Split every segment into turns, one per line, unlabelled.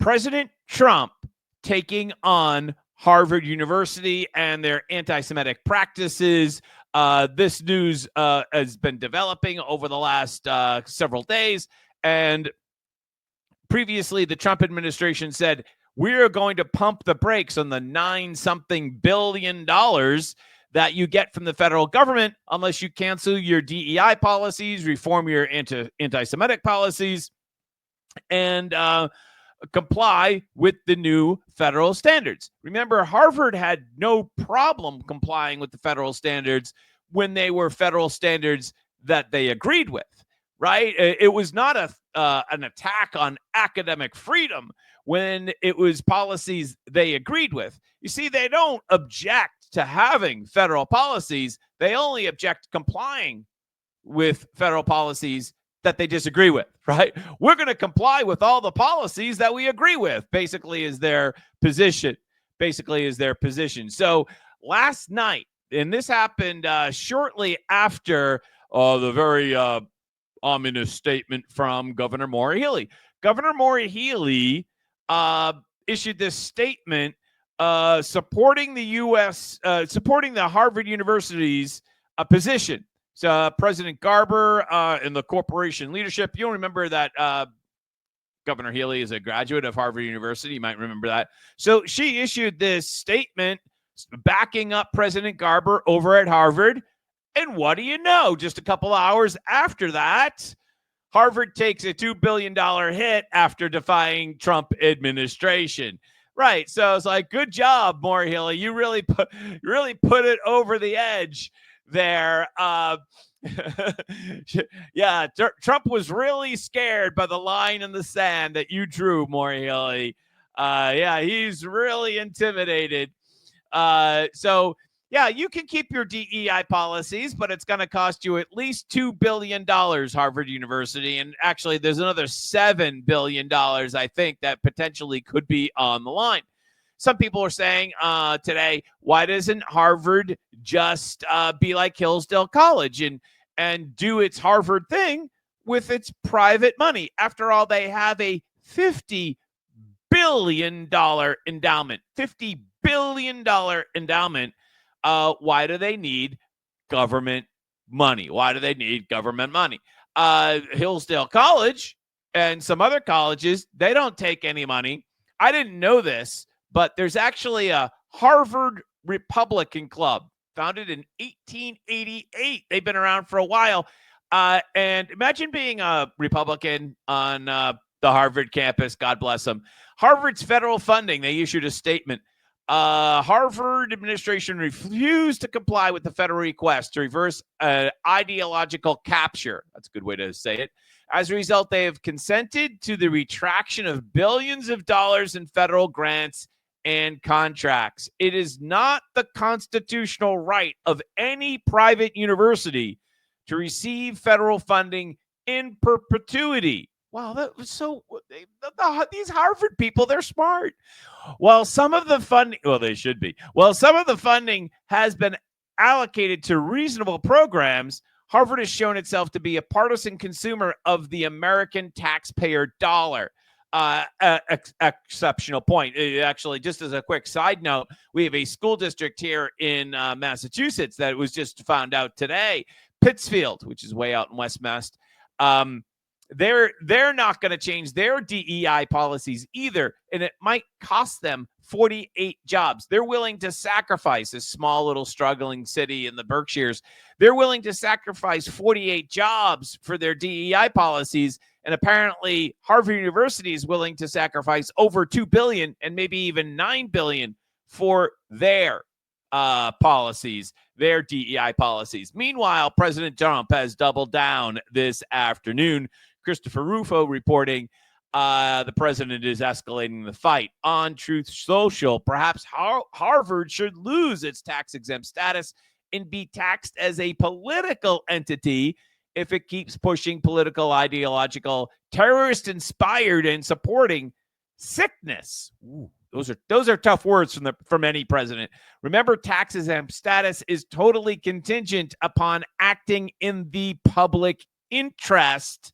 President Trump taking on Harvard University and their anti-Semitic practices. This news has been developing over the last several days. And previously, the Trump administration said, we're going to pump the brakes on the $9-something billion that you get from the federal government unless you cancel your DEI policies, reform your anti-Semitic policies, and comply with the new federal standards. Remember, Harvard had no problem complying with the federal standards when they were federal standards that they agreed with, right? It was not an attack on academic freedom when it was policies they agreed with. You see, they don't object to having federal policies. They only object to complying with federal policies that they disagree with, right? We're going to comply with all the policies that we agree with, basically is their position. So last night, and this happened shortly after the very ominous statement from Governor Maura Healey. Governor Maura Healey issued this statement supporting the Harvard University's position. So President Garber and the corporation leadership, you'll remember that Governor Healey is a graduate of Harvard University. You might remember that. So she issued this statement backing up President Garber over at Harvard. And what do you know? Just a couple hours after that, Harvard takes a $2 billion hit after defying Trump administration. Right. So it's like, good job, Maura Healey. You really put it over the edge there. Yeah, Trump was really scared by the line in the sand that you drew, Maura Healey. Yeah, he's really intimidated. So yeah, you can keep your DEI policies, but it's going to cost you at least $2 billion, Harvard University. And actually, there's another $7 billion, I think, that potentially could be on the line. Some people are saying today, why doesn't Harvard just be like Hillsdale College and do its Harvard thing with its private money? After all, they have a $50 billion endowment. $50 billion endowment. Why do they need government money? Hillsdale College and some other colleges, they don't take any money. I didn't know this, but there's actually a Harvard Republican Club founded in 1888. They've been around for a while. And imagine being a Republican on the Harvard campus. God bless them. Harvard's federal funding, they issued a statement. Harvard administration refused to comply with the federal request to reverse ideological capture. That's a good way to say it. As a result, they have consented to the retraction of billions of dollars in federal grants and contracts. It is not the constitutional right of any private university to receive federal funding in perpetuity. Wow, that was so. These Harvard people, they're smart. Well, some of the funding, they should be. Well, some of the funding has been allocated to reasonable programs. Harvard has shown itself to be a partisan consumer of the American taxpayer dollar. Exceptional point. Actually, just as a quick side note, we have a school district here in Massachusetts that was just found out today, Pittsfield, which is way out in West Mass. They're not going to change their DEI policies either, and it might cost them 48 jobs. They're willing to sacrifice a small little struggling city in the Berkshires. They're willing to sacrifice 48 jobs for their DEI policies, and apparently Harvard University is willing to sacrifice over $2 billion and maybe even $9 billion for their policies, their DEI policies. Meanwhile, President Trump has doubled down this afternoon. Christopher Rufo reporting the president is escalating the fight on Truth Social. Perhaps Harvard should lose its tax-exempt status and be taxed as a political entity if it keeps pushing political, ideological, terrorist-inspired and supporting sickness. Ooh, those are tough words from any president. Remember, tax-exempt status is totally contingent upon acting in the public interest.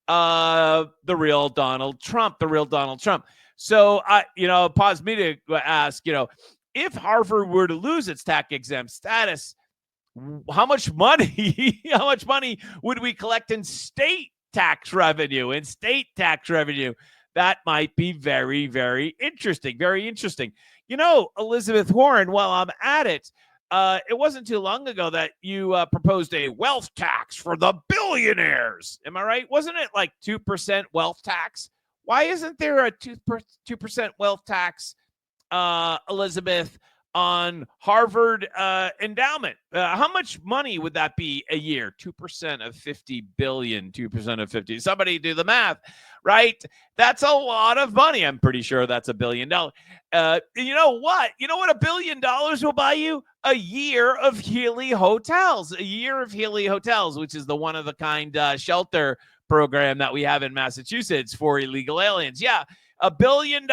The real Donald Trump. So it paused me to ask, if Harvard were to lose its tax exempt status, how much money would we collect in state tax revenue? That might be very, very interesting. Very interesting. Elizabeth Warren, while I'm at it, it wasn't too long ago that you proposed a wealth tax for the billionaires. Am I right? Wasn't it like 2% wealth tax? Why isn't there a 2% wealth tax, Elizabeth, on Harvard endowment? How much money would that be a year? 2% of 50 billion, 2% of 50. Somebody do the math, right? That's a lot of money. I'm pretty sure that's $1 billion. You know what? You know what $1 billion will buy you? A year of Healy Hotels. A year of Healy Hotels, which is the one-of-a-kind shelter program that we have in Massachusetts for illegal aliens. Yeah, $1 billion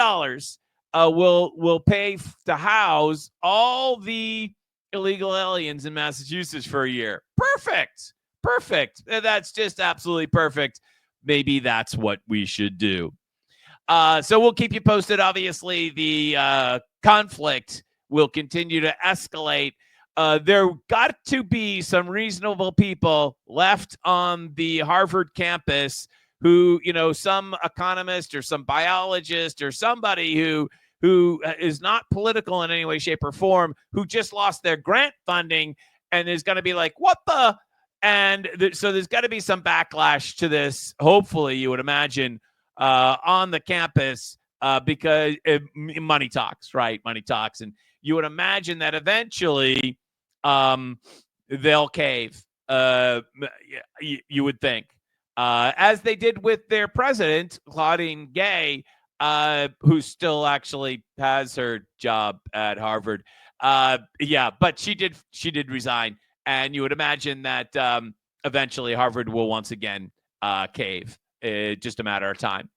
will pay to house all the illegal aliens in Massachusetts for a year. Perfect. That's just absolutely perfect. Maybe that's what we should do. So we'll keep you posted. Obviously, the conflict will continue to escalate. There got to be some reasonable people left on the Harvard campus who, some economist or some biologist or somebody who is not political in any way, shape, or form, who just lost their grant funding and is going to be like, what the? And so there's got to be some backlash to this, hopefully, you would imagine, on the campus because money talks, right? Money talks. And you would imagine that eventually they'll cave, you would think, as they did with their president, Claudine Gay, who still actually has her job at Harvard. But she did resign, and you would imagine that eventually Harvard will once again cave. Just a matter of time.